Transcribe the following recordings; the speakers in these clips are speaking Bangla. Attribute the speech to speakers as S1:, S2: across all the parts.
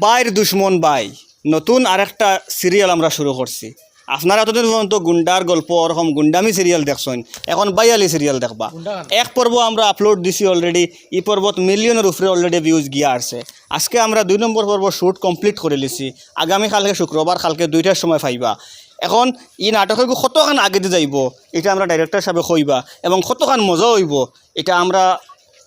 S1: বাইর দুশ্মন বাই নতুন আরেকটা সিরিয়াল আমরা শুরু করছি। আপনারা এতদিন পর্যন্ত গুন্ডার গল্প ওরকম গুন্ডামি সিরিয়াল দেখছেন, এখন বাইয়ালি সিরিয়াল দেখবা। এক পর্ব আমরা আপলোড দিছি অলরেডি, এই পর্বত মিলিয়নের উপরে অলরেডি ভিউজ গিয়া আসছে। আজকে আমরা 2 নম্বর পর্ব শ্যুট কমপ্লিট করে লিছি। আগামী কালকে শুক্রবার কালকে 2টার সময় পাইবা। এখন ই নাটকে কতখান আগে দিয়ে যাইব এটা আমরা ডাইরেক্টর হিসাবে কইবা, এবং কতখান মজা হইব এটা আমরা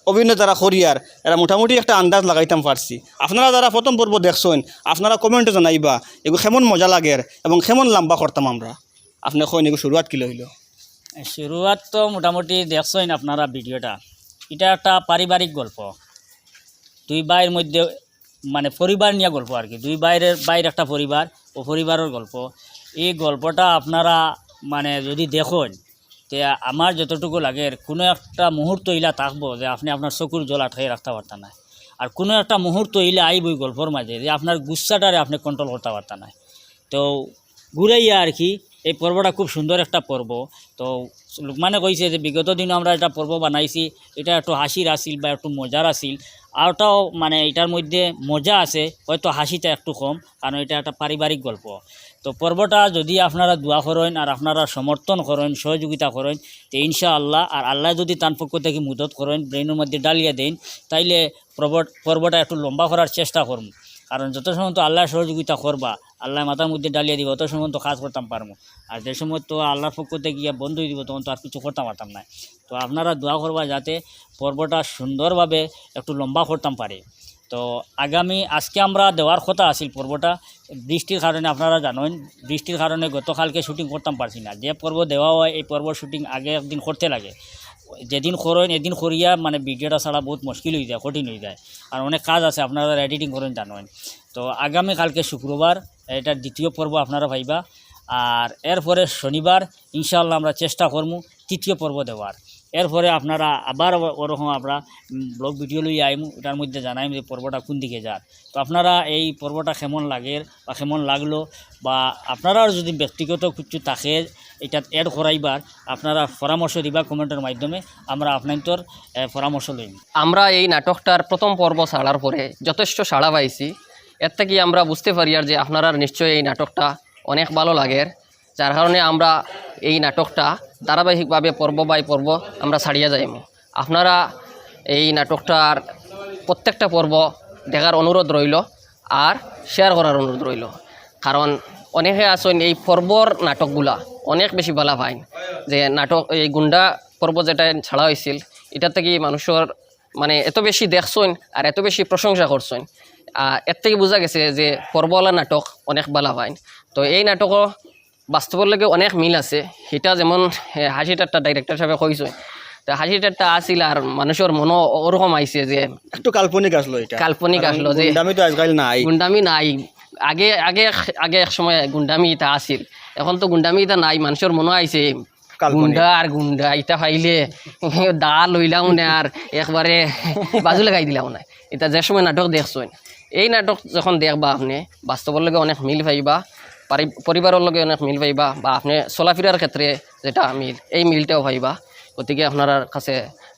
S1: অভিনেতারা করিয়ার এরা মোটামুটি একটা আন্দাজ লাগাইতাম পারছি। আপনারা যারা প্রথম পর্ব দেখছেন আপনারা কমেন্টে জানাইবা এগুলো কেমন মজা লাগে এবং কেমন লম্বা করতাম আমরা। আপনি কইন এগুলো শুরুয়াত কি লইল?
S2: শুরুয়াত তো মোটামুটি দেখছেন আপনারা ভিডিওটা। এটা একটা পারিবারিক গল্প, দুই ভাইয়ের মধ্যে মানে পরিবার নিয়ে গল্প আর কি। দুই বাইরের একটা পরিবার ও পরিবারের গল্প। এই গল্পটা আপনারা মানে যদি দেখেন তে আমার যতটুকু লাগে কোনো একটা মুহূর্ত ইলা থাকবো যে আপনি আপনার চকুর জল আটকাই রাখতে পারতেন না, আর কোনো একটা মুহূর্ত ইলা আইব ওই গল্পর মাঝে যে আপনার গুচ্ছাটারে আপনি কন্ট্রোল করতে পারতেন না। তো ঘুরাইয়া আর কি এই পর্বটা খুব সুন্দর একটা পর্ব। তো লোকমানে কইছে যে বিগত দিনে আমরা একটা পর্ব বানাইছি, এটা একটু হাসির আসিল বা একটু মজার আসিল, আরটাও মানে এটার মধ্যে মজা আছে, হয়তো হাসিটা একটু কম, কারণ এটা একটা পারিবারিক গল্প। তো পর্বটা যদি আপনারা দোয়া করেন আর আপনারা সমর্থন করেন, সহযোগিতা করেন, তো ইনশাআল্লাহ আর আল্লাহ যদি তার পক্ষ থেকে মদত করেন, ব্রেনের মধ্যে ডালিয়ে দেন, তাইলে পর্বটা একটু লম্বা করার চেষ্টা করব। কারণ যত সময় তো আল্লাহ সহযোগিতা করবা, আল্লাহ মাথার মধ্যে ডালিয়ে দিব, অত সময় তো কাজ করতাম পারবো। আর যে সময় তো আল্লাহর পক্ষ থেকে গিয়ে বন্ধ হয়ে দিব তখন তো আর কিছু করতাম পারতাম না। তো আপনারা দোয়া করবা যাতে পর্বটা সুন্দরভাবে একটু লম্বা করতাম পারে। তো আজকে আমরা দেওয়ার কথা আছিল পর্বটা, বৃষ্টির কারণে আপনারা জানেন, বৃষ্টির কারণে গতকালকে শুটিং করতাম পারছি না। যে পর্ব দেওয়া হয় এই পর্ব শুটিং আগে একদিন করতে লাগে, যেদিন করেন এদিন করিয়া মানে ভিডিওটা ছাড়া বহুত মুশকিল হয়ে যায়, কঠিন হয়ে যায়, আর অনেক কাজ আছে আপনারা এডিটিং করেন জানেন। তো কালকে শুক্রবার এটার দ্বিতীয় পর্ব আপনারা পাইবা, আর এরপরে শনিবার ইনশাআল্লাহ আমরা চেষ্টা করবো তৃতীয় পর্ব দেওয়ার। এরপরে আপনারা আবার ওরকম আমরা ব্লগ ভিডিও লই আইমু, এটার মধ্যে জানাইম যে পর্বটা কোন দিকে যার। তো আপনারা এই পর্বটা কেমন লাগে বা কেমন লাগলো, বা আপনারাও যদি ব্যক্তিগত কিছু থাকে এটা অ্যাড করাইবার আপনারা পরামর্শ দিবা কমেন্টের মাধ্যমে, আমরা আপনাদের পরামর্শ লইম।
S3: আমরা এই নাটকটার প্রথম পর্ব ছাড়ার পরে যথেষ্ট সাড়া পাইছি। এর থেকে আমরা বুঝতে পারি আর যে আপনারা নিশ্চয়ই এই নাটকটা অনেক ভালো লাগে, যার কারণে আমরা এই নাটকটা ধারাবাহিকভাবে পর্ব বাই পর্ব আমরা ছাড়িয়ে যাইব। আপনারা এই নাটকটার প্রত্যেকটা পর্ব দেখার অনুরোধ রইল আর শেয়ার করার অনুরোধ রইল, কারণ অনেকে আসেন এই পর্বর নাটকগুলা অনেক বেশি ভালো পায়। যে নাটক এই গুন্ডা পর্ব যেটা ছাড়া হয়েছিল এটা থেকে মানুষের মানে এত বেশি দেখছেন আর এত বেশি প্রশংসা করছেন, এর থেকে বোঝা গেছে যে পর্বওয়ালা নাটক অনেক ভালো পায়। তো এই নাটকও বাস্তবের লগে অনেক মিল আছে। এটা যেমন হাসি ঠাট্টা ডাইরেক্টর হিসাবে কইছে, তো হাসি ঠাট্টা আসিল আর মানুষের মনও ওরকম আইছে যে
S1: একটু কাল্পনিক আসলো, এটা
S3: কাল্পনিক আসলো যে
S1: গুন্ডামি তো আজকাল নাই,
S3: গুন্ডামি নাই। আগে আগে আগে এক সময় গুন্ডামি ইটা আসিল, এখন তো গুন্ডামি ইটা নাই। মানুষের মনে আইছে গুন্ডা আর গুন্ডা ইটা পাইলে দা লইলাম না আর একবারে বাজু লাগাই দিলাম না। এটা যে সময় নাটক দেখছেন, এই নাটক যখন দেখবা আপনি বাস্তবের লগে অনেক মিল পাইবা, পরিবারের লগে অনেক মিল পাইবা, বা আপনি চলাফেরার ক্ষেত্রে যেটা মিল এই মিলটাও পাইবা। গতিকে আপনার কাছে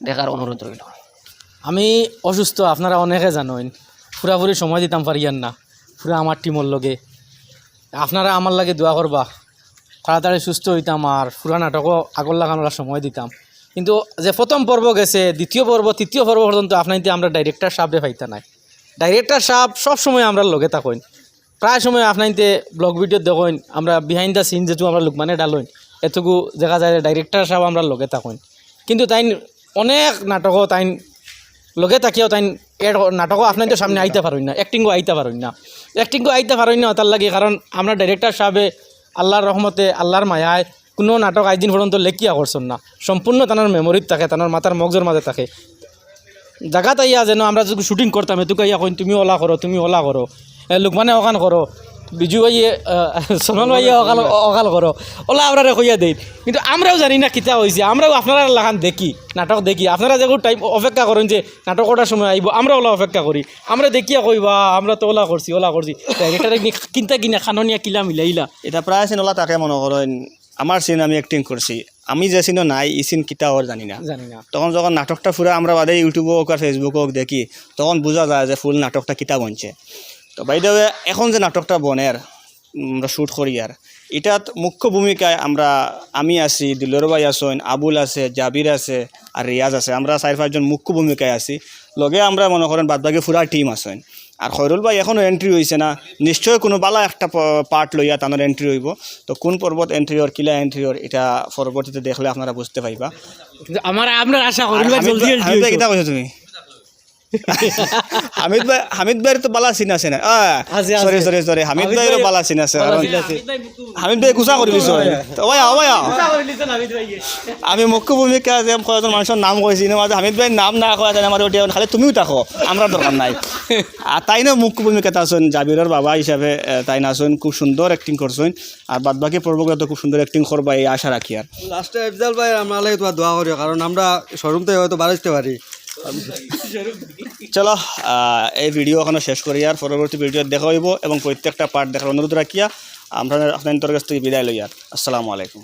S3: দেখার অনুরোধ রইল।
S4: আমি অসুস্থ, আপনারা অনেকে জানেন, পুরাপুরি সময় দিতাম পারিয়ান না পুরা আমার টিমর লগে। আপনারা আমার লাগে দোয়া করবা তাড়াতাড়ি সুস্থ হইতাম আর পুরা নাটকও আগর লাগানোর সময় দিতাম। কিন্তু যে প্রথম পর্ব গেছে, দ্বিতীয় পর্ব তৃতীয় পর্ব পর্যন্ত আপনাইতে আমরা ডাইরেক্টর সাহেবরে পাইতা নাই। ডাইরেক্টর সাহেব সবসময় আমরা লগে থাকেন, প্রায় সময় আপনাইতে ব্লগ ভিডিও দেখেন, আমরা বিহাইন্ড দ্য সিন যেটু আমরা লোকমানে ডালেন এটুকু দেখা যায় ডাইরেক্টর সাহেব আমরা লগে থাকেন। কিন্তু তাই অনেক নাটকও তাই লগে থাকিও তাই এর নাটকও আপনাদের সামনে আইতে পারেন না, অ্যাক্টিংও আইতে পারেন না তার লাগে। কারণ আমরা ডাইরেক্টর সাহেবে আল্লাহর রহমতে আল্লাহর মায়ায় কোনো নাটক আইদিন পর্যন্ত লেখিয়া করছেন না, সম্পূর্ণ তার মেমোরিত থাকে, তার মাথার মগজের মাঝে থাকে। জায়গা তাইয়া যেন আমরা যদি শুটিং করতাম এটুকু ইয়া কইন তুমি ওলা করো, লোকমানে অকান করো, বিজু ভাইয়ে সোনাল ভাইয়ে অকাল করো, ওলা আমরা কইয়া দেই। কিন্তু আমরাও জানি না কিতা হয়েছে, আমরাও আপনারা লাগান দেখি নাটক দেখি। আপনারা যেগুলো টাইম অপেক্ষা করেন যে নাটক ওটার সময় আইব, আমরা ওলা অপেক্ষা করি, আমরা দেখিয়া কইবা আমরা তো ওলা করছি ডাইরেক্টরে কিনা খাননিয়া কিলা মিলাইলা।
S1: এটা প্রায় সিন ওলা তাকে মনে করেন আমার সিন আমি অ্যাক্টিং করছি, আমি যে সিনও নাই এই সিন কিতা ওর জানি না। তখন যখন নাটকটা পুরো আমরা বাদে ইউটিউবে হোক আর ফেসবুকে হোক দেখি তখন বোঝা যায় যে ফুল নাটকটা কিতা বনছে। তো বাইদে এখন যে নাটকটা বনের আমরা শ্যুট করি আর এটাত মুখ্য ভূমিকায় আমি আছি, দিলর ভাই আছেন, আবুল আছে, জাবির আছে আর রিয়াজ আছে। আমরা 4-5 জন মুখ্য ভূমিকায় আছি। লগে আমরা মনে করেন বাদবাকি পুরা টিম আছেন। আর খয়রুল ভাই এখনও এন্ট্রি হয়েছে না, নিশ্চয় কোনো বালা একটা পার্ট লইয়া তানোর এন্ট্রি হইব। তো কোন পর্বত এন্ট্রি হর কিলা এন্ট্রি হর এটা পরবর্তীতে দেখলে আপনারা বুঝতে পাইবা।
S4: আমরা আশা করি
S1: হামিদ ভাই কিতা কইছো তুমি? হামিদ ভাইয়ের তো বালা চিন আছে না? সরি হামিদ ভাইয়েরও বালা চিন আছে। হামিদ ভাই কুচা করে দিছো। আমি মুখ্য ভূমিকা যে কয়েকজন মানুষের নাম কইছি না, মাঝে হামিদ ভাইয়ের নাম না কয়া যায় আমার ওটা খালি তুমিও থাকো, আমরা দরকার নাই। আর তাই না মুখ্য ভূমিকাতে আছেন জাবিরের বাবা হিসাবে, তাই না আছেন, খুব সুন্দর অ্যাক্টিং করছেন। আর বাদ বাকি পর্বগুলো তো খুব সুন্দর অ্যাক্টিং করবা এই আশা রাখি। আর
S5: লাস্টে ইফজাল ভাই আমরা লাগে তোমার দোয়া করি, কারণ আমরা শোরুম থেকে হয়তো বাড়াইতে পারি।
S1: চলো এই ভিডিও এখনো শেষ করি, আর পরবর্তী ভিডিও দেখা হইব এবং প্রত্যেকটা পার্ট দেখার অনুরোধ রাখিয়া আমরা আপনাদের কাছ থেকে বিদায় লই। আর আসসালামু আলাইকুম।